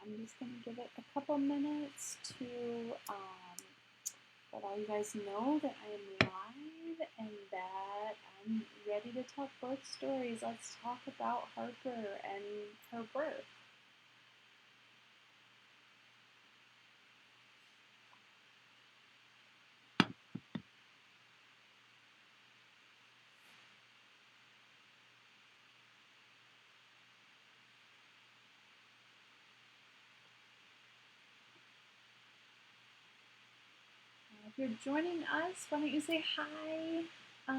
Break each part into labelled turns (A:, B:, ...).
A: I'm just going to give it a couple minutes to let all you guys know that I am live and that I'm ready to talk birth stories. Let's talk about Harper and her birth. If you're joining us, why don't you say hi? I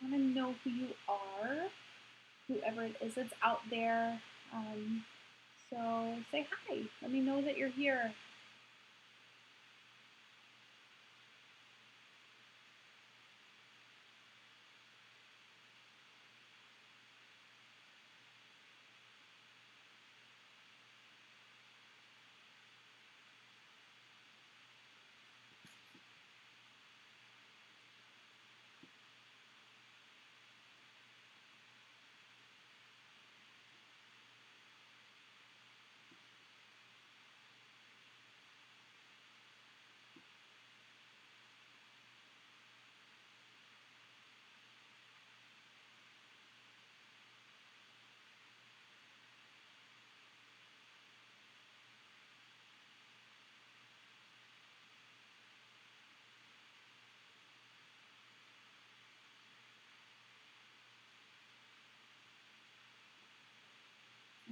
A: want to know who you are, whoever it is that's out there. So say hi. Let me know that you're here.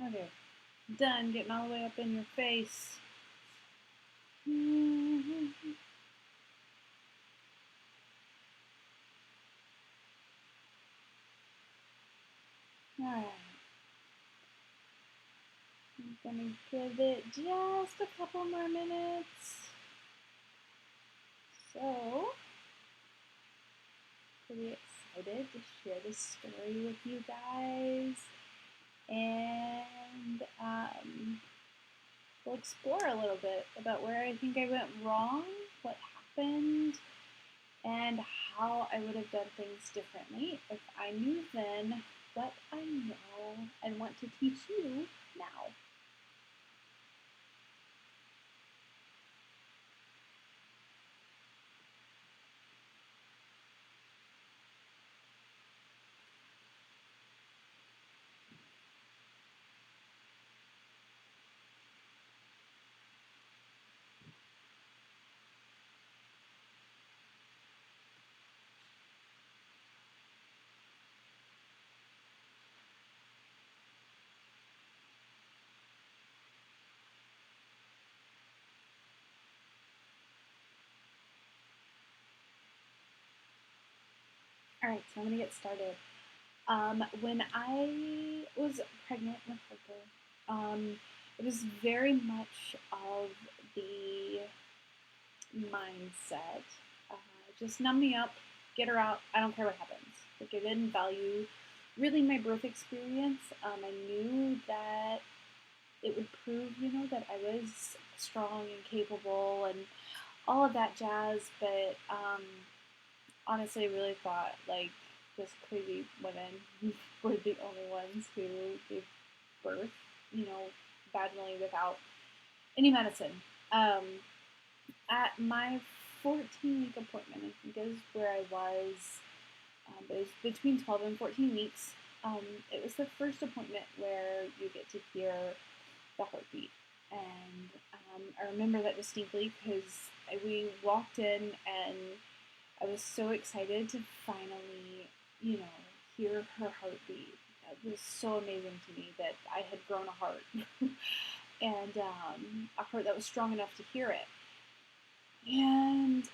A: Okay, done getting all the way up in your face. Alright, I'm gonna give it just a couple more minutes. So, pretty excited to share this story with you guys. And we'll explore a little bit about where I think I went wrong, what happened, and how I would have done things differently if I knew then what I know and want to teach you now. Alright, so I'm going to get started. When I was pregnant with Harper, it was very much of the mindset. Just numb me up, get her out, I don't care what happens. Like, I didn't value really my birth experience. I knew that it would prove, that I was strong and capable and all of that jazz, but honestly, I really thought, like, just crazy women were the only ones who gave birth, vaginally without any medicine. Um, at my 14-week appointment, I think is where I was. It was between 12 and 14 weeks. It was the first appointment where you get to hear the heartbeat. And I remember that distinctly because we walked in and I was so excited to finally, hear her heartbeat. It was so amazing to me that I had grown a heart and a heart that was strong enough to hear it. And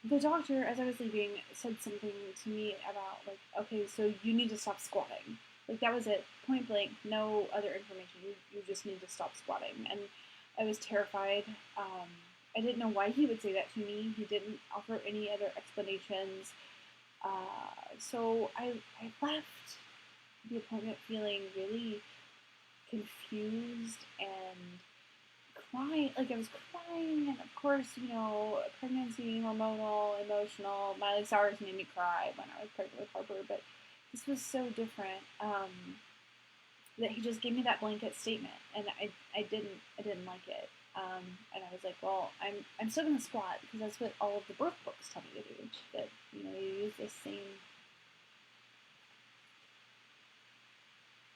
A: the doctor, as I was leaving, said something to me about, like, okay, so you need to stop squatting. Like, that was it, point blank, no other information. You just need to stop squatting. And I was terrified. I didn't know why he would say that to me. He didn't offer any other explanations. So I left the appointment feeling really confused and crying. Like, I was crying, and of course, pregnancy, hormonal, emotional. Miley Cyrus made me cry when I was pregnant with Harper, but this was so different. that he just gave me that blanket statement, and I didn't like it. And I was like, well, I'm still gonna squat because that's what all of the birth books tell me to do. That you use the same.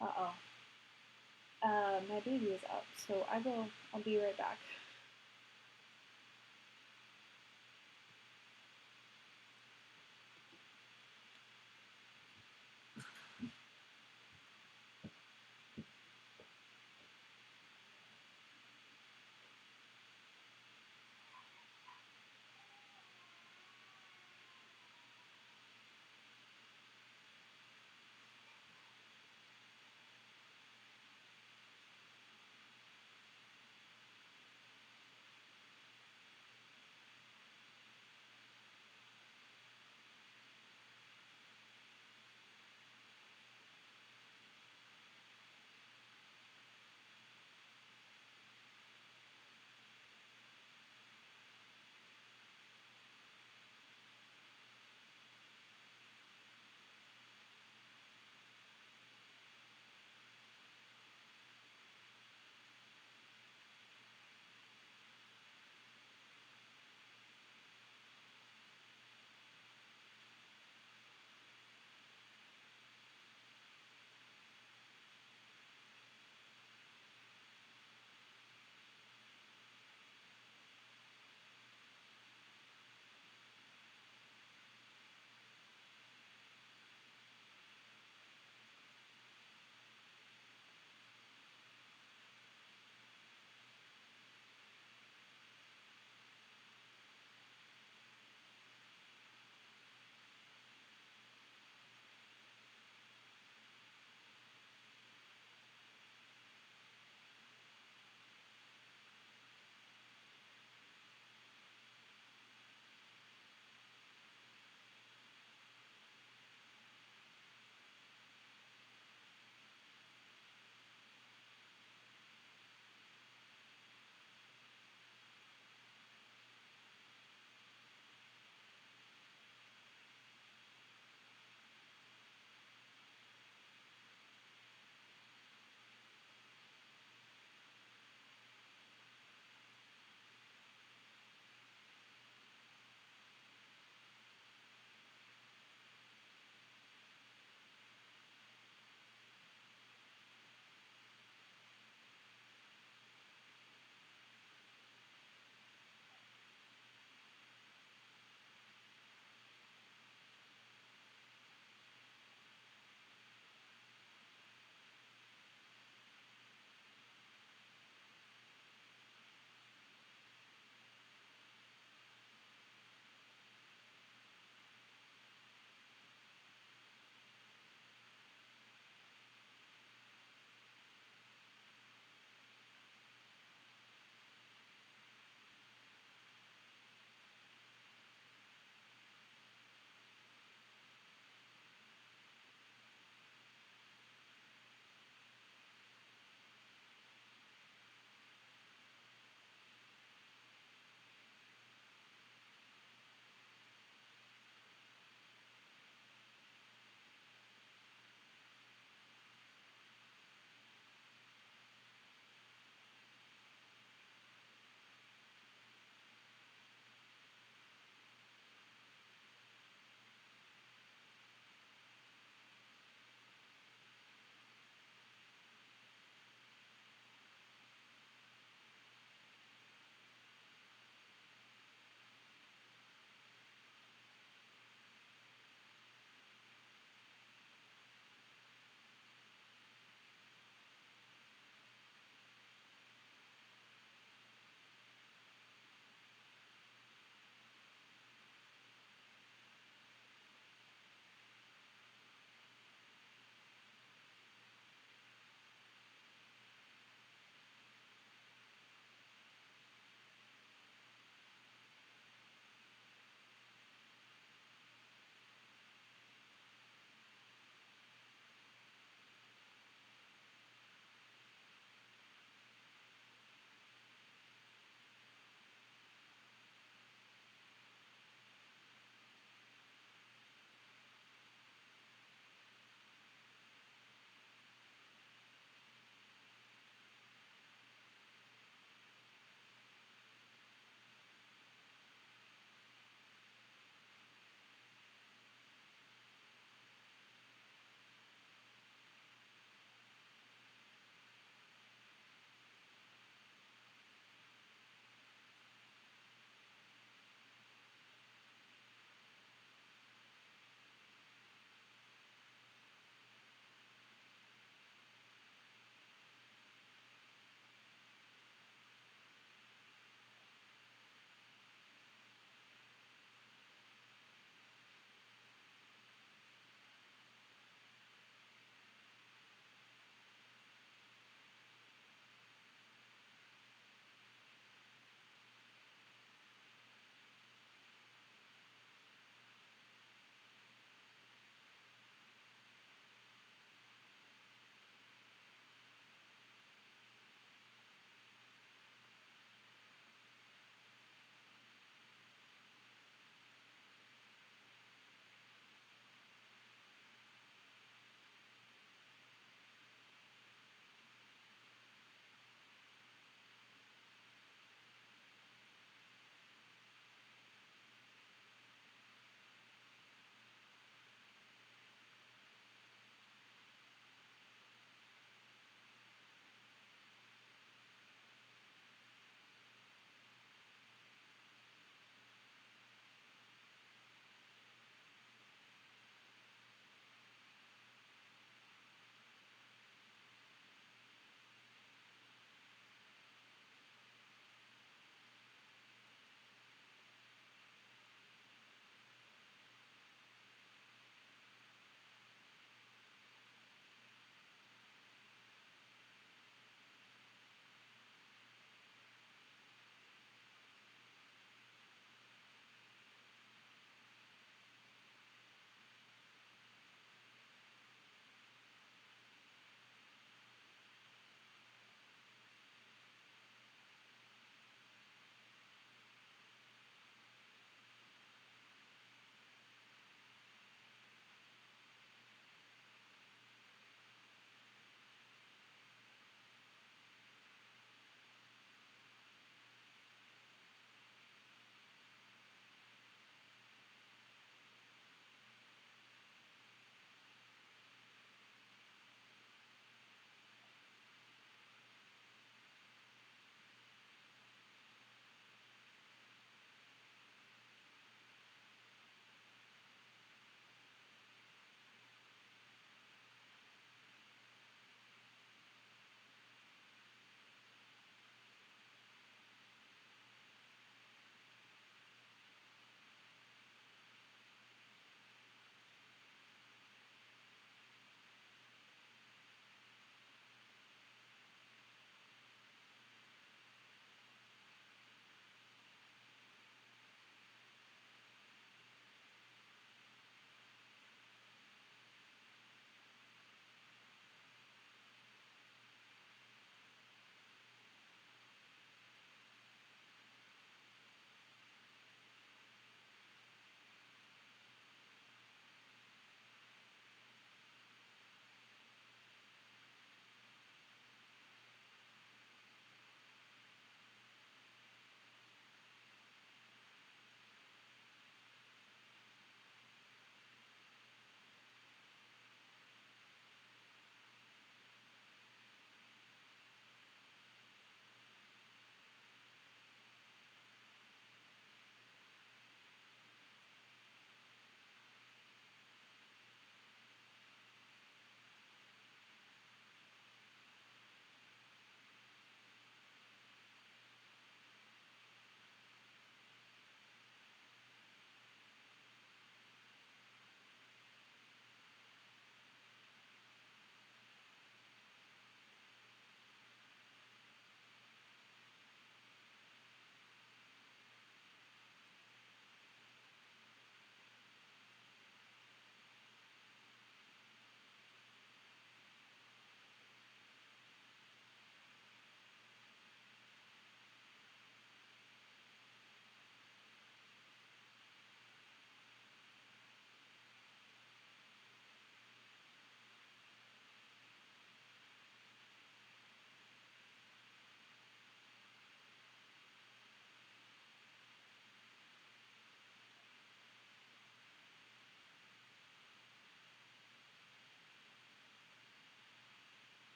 A: Uh oh. My baby is up, so I'll be right back.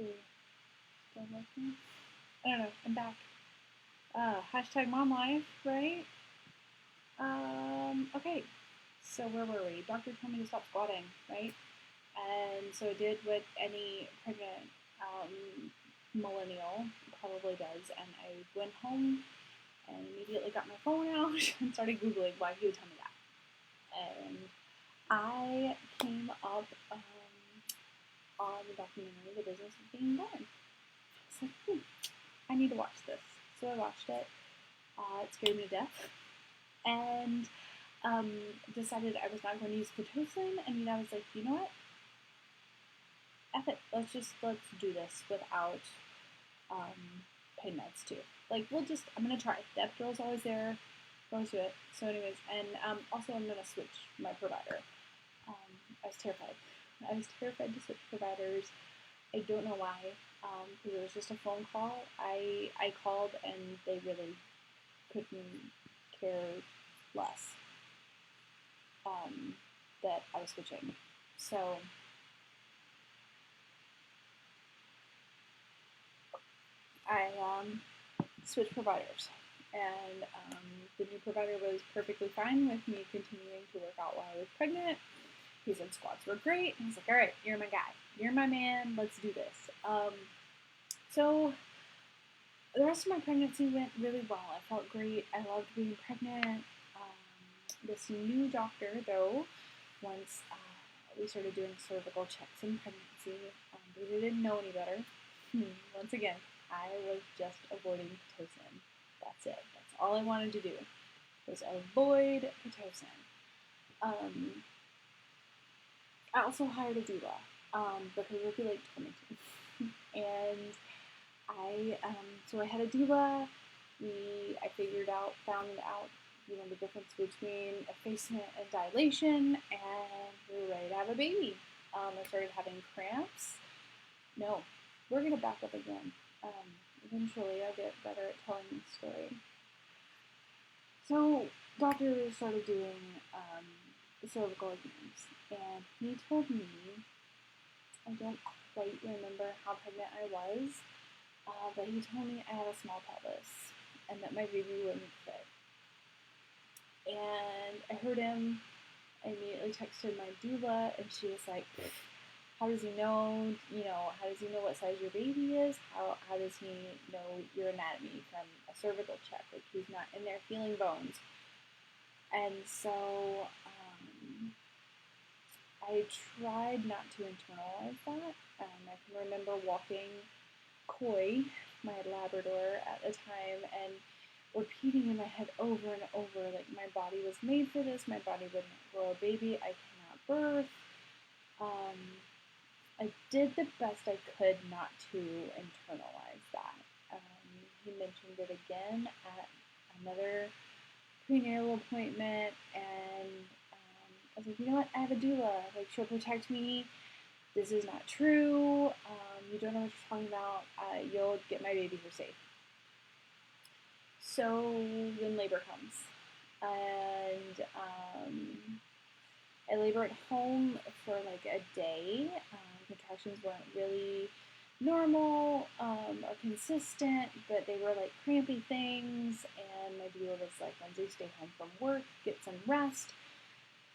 A: Okay, still working? I don't know. I'm back. Hashtag mom life, right? Okay. So where were we? Doctor told me to stop squatting, right? And so I did what any pregnant millennial probably does, and I went home and immediately got my phone out and started Googling why he would tell me that. And I came up on the documentary The Business of Being Born. I was like, I need to watch this. So I watched it. It scared me to death. And decided I was not going to use Pitocin. And I was like, you know what? F it. Let's do this without pain meds too. Like, I'm going to try. The epidural's always there. Go to it. So anyways, and also I'm going to switch my provider. I was terrified. I was terrified to switch providers. I don't know why, because it was just a phone call. I called and they really couldn't care less that I was switching. So I switched providers, and the new provider was perfectly fine with me continuing to work out while I was pregnant. He said squats were great. And I was like, all right, you're my guy. You're my man. Let's do this. So the rest of my pregnancy went really well. I felt great. I loved being pregnant. This new doctor, though, once we started doing cervical checks in pregnancy, because we didn't know any better. Once again, I was just avoiding Pitocin. That's it. That's all I wanted to do was avoid Pitocin. I also hired a doula because I feel like told me to. And so I had a doula. I found out, the difference between effacement and dilation, and we were ready to have a baby. I started having cramps. No, we're gonna back up again. Eventually, I'll get better at telling the story. So, doctor started doing the cervical exams, and he told me, I don't quite remember how pregnant I was, but he told me I had a small pelvis and that my baby wouldn't fit. And I heard him. I immediately texted my doula, and she was like, how does he know, how does he know what size your baby is? How does he know your anatomy from a cervical check? Like, he's not in there feeling bones. And so I tried not to internalize that. I can remember walking Koi, my Labrador at the time, and repeating in my head over and over, like, my body was made for this, my body would not grow a baby, I cannot birth. I did the best I could not to internalize that. He mentioned it again at another prenatal appointment, and I was like, you know what, I have a doula, like, she'll protect me, this is not true, you don't know what you're talking about, you'll get my baby here safe. So then labor comes, and I labor at home for like a day. Contractions weren't really normal or consistent, but they were like crampy things, and my doula was like, Lindsay, stay home from work, get some rest.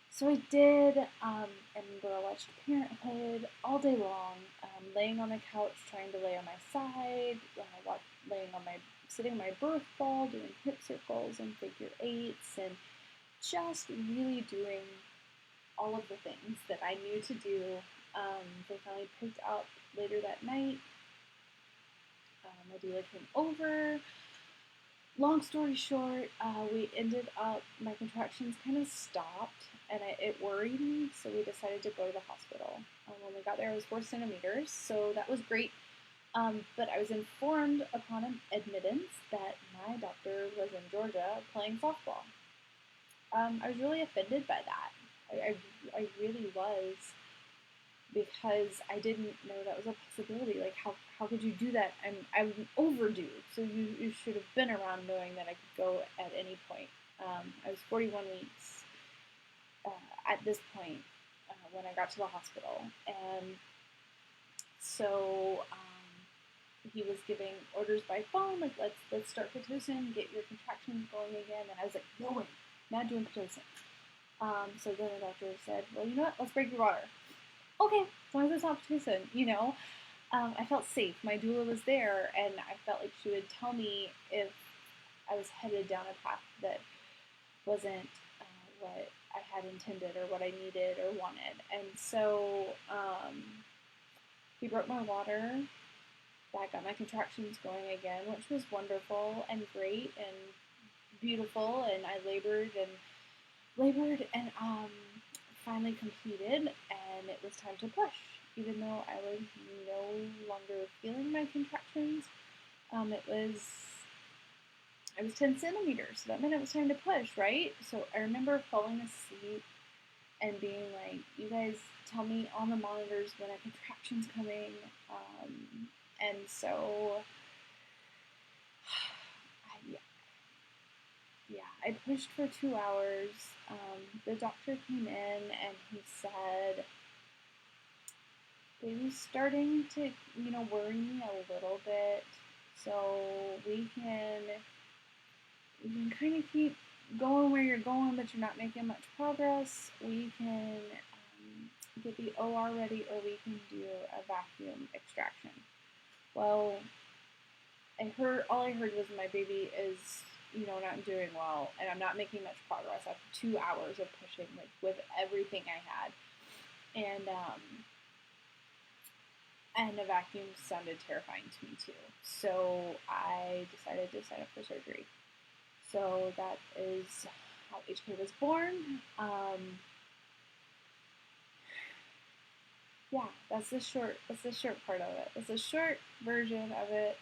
A: So I did, and I watched Parenthood all day long, laying on the couch, trying to lay on my side, sitting on my birth ball, doing hip circles and figure eights, and just really doing all of the things that I knew to do. They finally picked up later that night. My doula came over. Long story short, we ended up, my contractions kind of stopped, and it worried me, so we decided to go to the hospital. When we got there, it was 4 centimeters, so that was great. But I was informed upon admittance that my doctor was in Georgia playing softball. I was really offended by that. I really was, because I didn't know that was a possibility. Like, how could you do that? I'm overdue, so you should have been around knowing that I could go at any point. I was 41 weeks at this point when I got to the hospital, and so he was giving orders by phone, like let's start Pitocin, get your contractions going again. And I was like, no way, not doing Pitocin. So then the doctor said, well, you know what? Let's break your water. Okay, as long as it's not Pitocin, you know. I felt safe. My doula was there, and I felt like she would tell me if I was headed down a path that wasn't what I had intended or what I needed or wanted. And so he broke my water. That got my contractions going again, which was wonderful and great and beautiful. And I labored and finally completed, and it was time to push. Even though I was no longer feeling my contractions, it was 10 centimeters, so that meant it was time to push, right? So I remember falling asleep and being like, you guys tell me on the monitors when a contraction's coming. And so, I pushed for 2 hours. The doctor came in and he said, baby's starting to, worry me a little bit. So we can kind of keep going where you're going, but you're not making much progress. We can get the OR ready, or we can do a vacuum extraction. Well, all I heard was my baby is, not doing well, and I'm not making much progress after 2 hours of pushing, like, with everything I had. And a vacuum sounded terrifying to me too. So I decided to sign up for surgery. So that is how HK was born. That's the short part of it. That's a short version of it.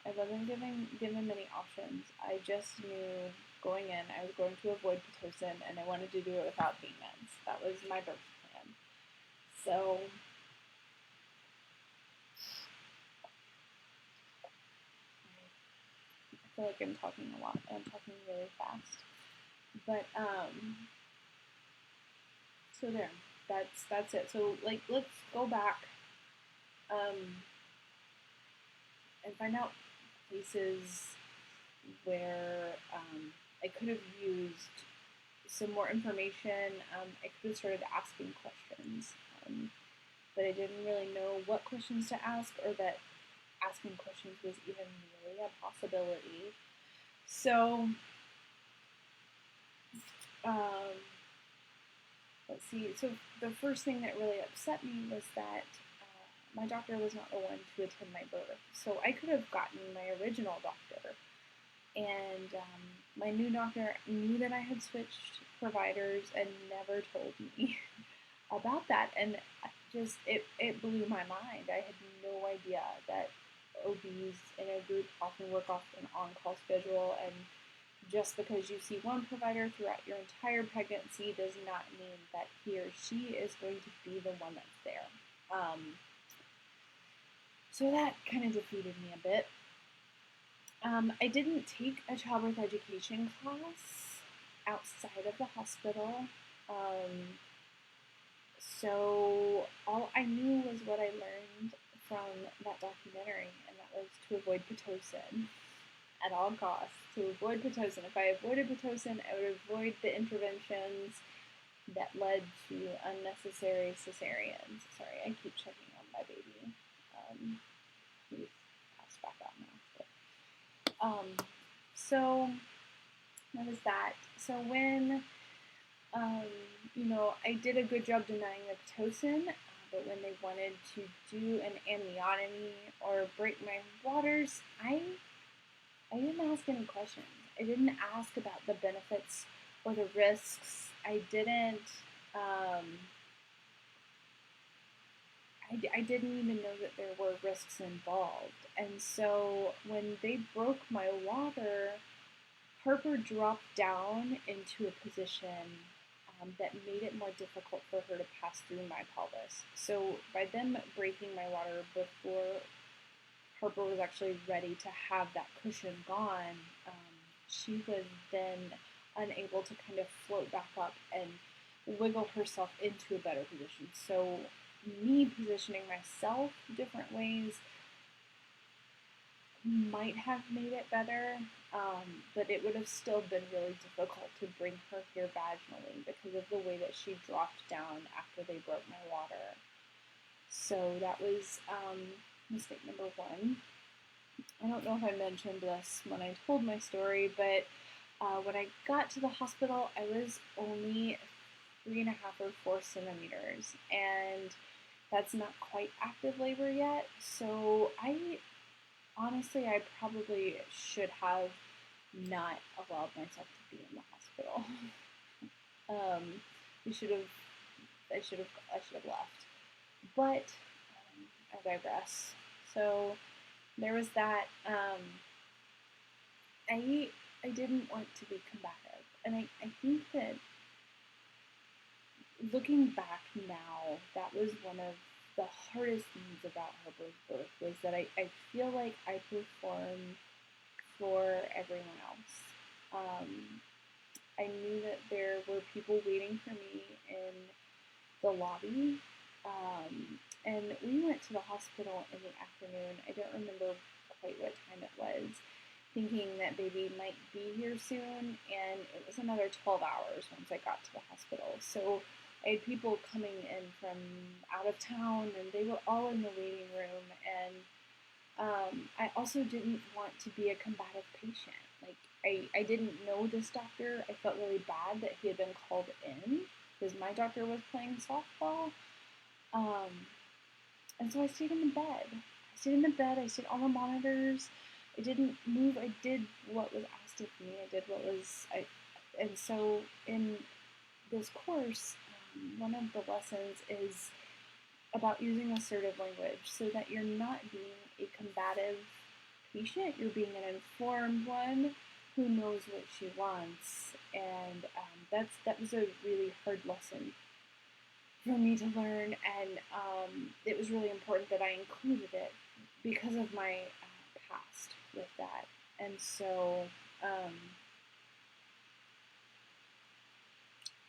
A: I wasn't given many options. I just knew going in I was going to avoid Pitocin, and I wanted to do it without pain meds. That was my birth plan. So I feel like I'm talking a lot. I'm talking really fast. But so there. That's it. So let's go back and find out places where I could have used some more information. I could have started asking questions, but I didn't really know what questions to ask, or that asking questions was even really a possibility. So let's see. So the first thing that really upset me was that my doctor was not the one to attend my birth. So I could have gotten my original doctor, and my new doctor knew that I had switched providers and never told me about that. And it blew my mind. I had no idea that OBs in a group often work off an on-call schedule, and just because you see one provider throughout your entire pregnancy does not mean that he or she is going to be the one that's there. So that kind of defeated me a bit. I didn't take a childbirth education class outside of the hospital. So all I knew was what I learned from that documentary, and that was to avoid Pitocin at all costs. To avoid Pitocin. If I avoided Pitocin, I would avoid the interventions that led to unnecessary cesareans. Sorry, I keep checking on my baby. He's passed back out now. So what is that? So when I did a good job denying the Pitocin, but when they wanted to do an amniotomy or break my waters, I didn't ask any questions. I didn't ask about the benefits or the risks. I didn't even know that there were risks involved. And so when they broke my water, Harper dropped down into a position that made it more difficult for her to pass through my pelvis. So by them breaking my water before Harper was actually ready to have that cushion gone, she was then unable to kind of float back up and wiggle herself into a better position. So me positioning myself different ways might have made it better, but it would have still been really difficult to bring her here vaginally because of the way that she dropped down after they broke my water. So that was mistake number one. I don't know if I mentioned this when I told my story, but when I got to the hospital, I was only 3.5 or 4 centimeters, and that's not quite active labor yet. So I probably should have not allowed myself to be in the hospital. we should have, I should have left. But I digress. So there was that. I didn't want to be combative, and I think that looking back now, that was one of the hardest things about Harper's birth was that I feel like I performed for everyone else. I knew that there were people waiting for me in the lobby, and we went to the hospital in the afternoon. I don't remember quite what time it was, thinking that baby might be here soon, and it was another 12 hours once I got to the hospital. So I had people coming in from out of town, and they were all in the waiting room, and I also didn't want to be a combative patient. Like, I didn't know this doctor. I felt really bad that he had been called in because my doctor was playing softball. Um, and so I stayed in the bed. I stayed on the monitors. I didn't move. I did what was asked of me. I did what was, and so in this course, one of the lessons is about using assertive language so that you're not being a combative patient, you're being an informed one who knows what she wants. And that was a really hard lesson for me to learn, and it was really important that I included it because of my past with that. And so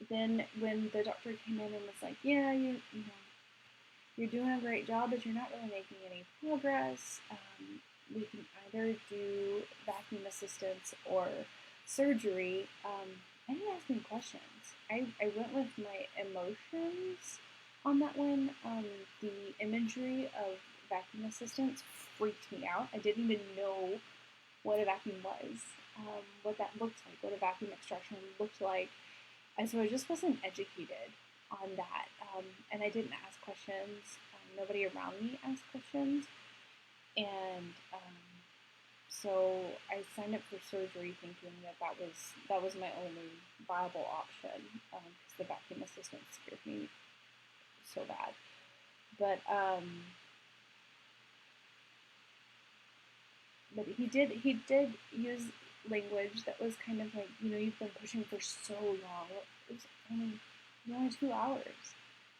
A: then when the doctor came in and was like, "Yeah, you know, you're doing a great job, but you're not really making any progress. We can either do vacuum assistance or surgery." I didn't ask any questions. I went with my emotions on that one. The imagery of vacuum assistance freaked me out. I didn't even know what a vacuum was, what that looked like, what a vacuum extraction looked like. And so I just wasn't educated on that. And I didn't ask questions. Nobody around me asked questions. And so I signed up for surgery thinking that was my only viable option because the vacuum assistant scared me so bad. But he did use language that was kind of like, you've been pushing for so long. It was only 2 hours,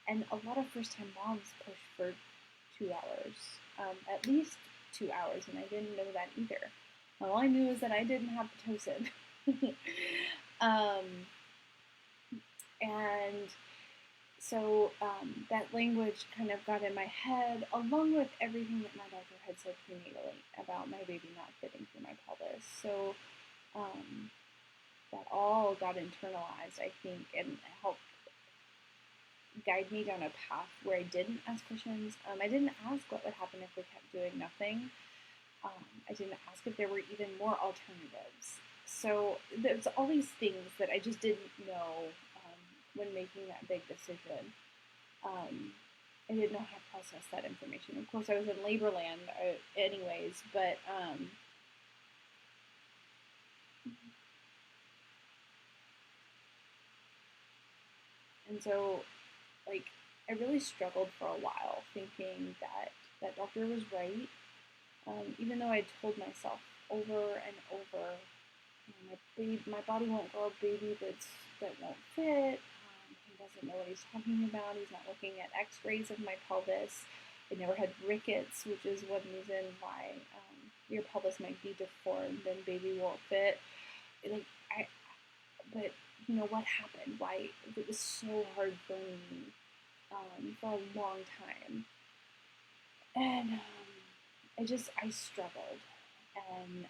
A: and a lot of first time moms push for 2 hours, at least 2 hours, and I didn't know that either. All I knew is that I didn't have Pitocin. um, and so that language kind of got in my head, along with everything that my doctor had said prenatally about my baby not fitting through my pelvis. So that all got internalized, I think, and helped guide me down a path where I didn't ask questions. I didn't ask what would happen if we kept doing nothing. I didn't ask if there were even more alternatives. So there's all these things that I just didn't know when making that big decision. I didn't know how to process that information. Of course, I was in labor land anyways, but and so, like, I really struggled for a while thinking that that doctor was right, even though I told myself over and over, my body won't grow a baby that won't fit. He doesn't know what he's talking about. He's not looking at X-rays of my pelvis. I never had rickets, which is one reason why your pelvis might be deformed and baby won't fit. Like but what happened? Why it was so hard for me for a long time. And I struggled. And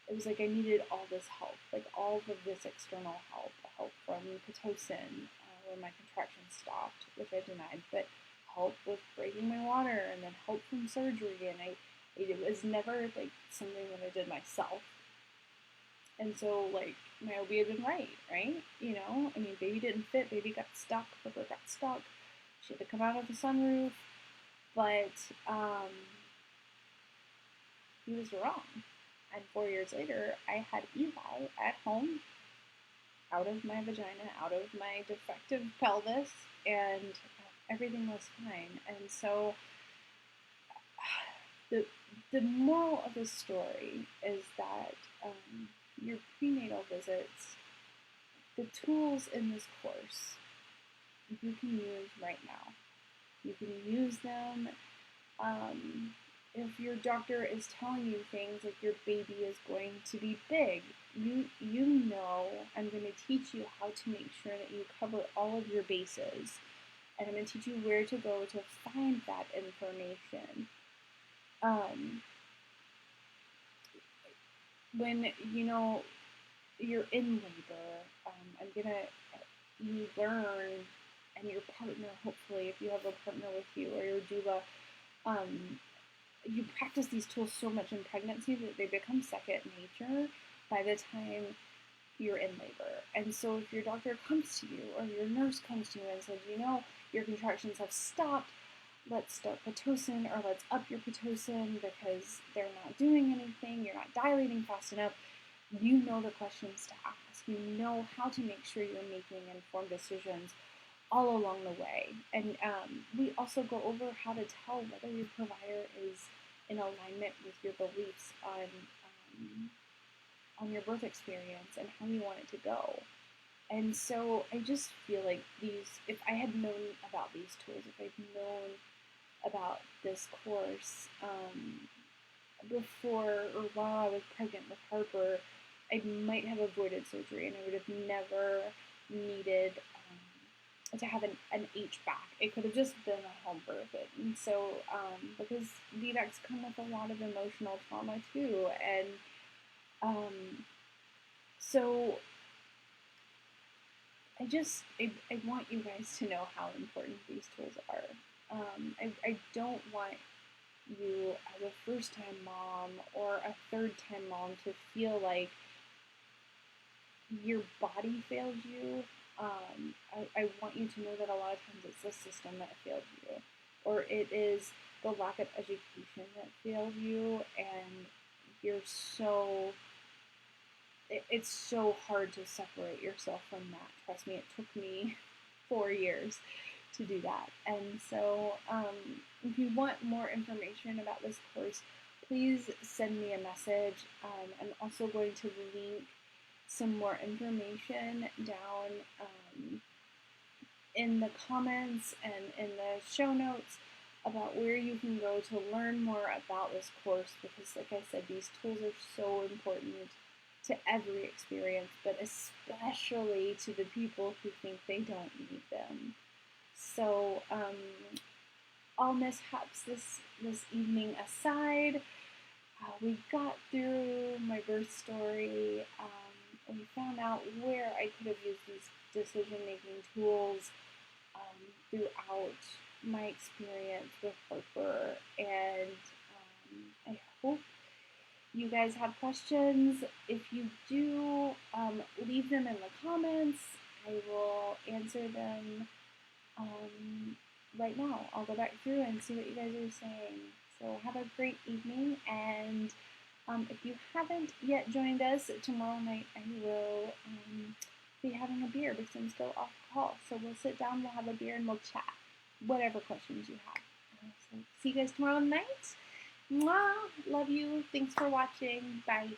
A: it was like I needed all this help, like all of this external help from Pitocin, when my contractions stopped, which I denied, but help with breaking my water, and then help from surgery, and it was never like something that I did myself. And so like my OB had been right? I mean, baby didn't fit, baby got stuck, Booker got stuck. She had to come out of the sunroof, but he was wrong. And 4 years later, I had Eli at home, out of my vagina, out of my defective pelvis, and everything was fine. And so the moral of the story is that your prenatal visits, the tools in this course, you can use right now. You can use them. If your doctor is telling you things like your baby is going to be big, you know I'm going to teach you how to make sure that you cover all of your bases. And I'm going to teach you where to go to find that information. When you're in labor, you learn, and your partner, hopefully, if you have a partner with you or your doula, you practice these tools so much in pregnancy that they become second nature by the time you're in labor. And so if your doctor comes to you or your nurse comes to you and says, your contractions have stopped, let's start Pitocin, or let's up your Pitocin because they're not doing anything, you're not dilating fast enough, you know the questions to ask. You know how to make sure you're making informed decisions all along the way. And we also go over how to tell whether your provider is in alignment with your beliefs on your birth experience and how you want it to go. And so I just feel like if I had known about these tools, if I'd known about this course before or while I was pregnant with Harper, I might have avoided surgery, and I would have never needed to have an H back. It could have just been a home birth. And so, because VBACs come with a lot of emotional trauma too, and so I want you guys to know how important these tools are. I don't want you as a first-time mom or a third-time mom to feel like your body failed you. I want you to know that a lot of times it's the system that failed you, or it is the lack of education that failed you, and it's so hard to separate yourself from that. Trust me, it took me 4 years to do that. And so if you want more information about this course, please send me a message. I'm also going to link some more information down in the comments and in the show notes about where you can go to learn more about this course, because like I said, these tools are so important to every experience, but especially to the people who think they don't need them. So all mishaps this evening aside, we got through my birth story. We found out where I could have used these decision-making tools throughout my experience with Harper, and I hope you guys have questions. If you do, leave them in the comments. I will answer them right now. I'll go back through and see what you guys are saying. So have a great evening, and if you haven't yet joined us, tomorrow night I will be having a beer because I'm still off call. So we'll sit down, we'll have a beer, and we'll chat. Whatever questions you have. So see you guys tomorrow night. Mwah! Love you. Thanks for watching. Bye.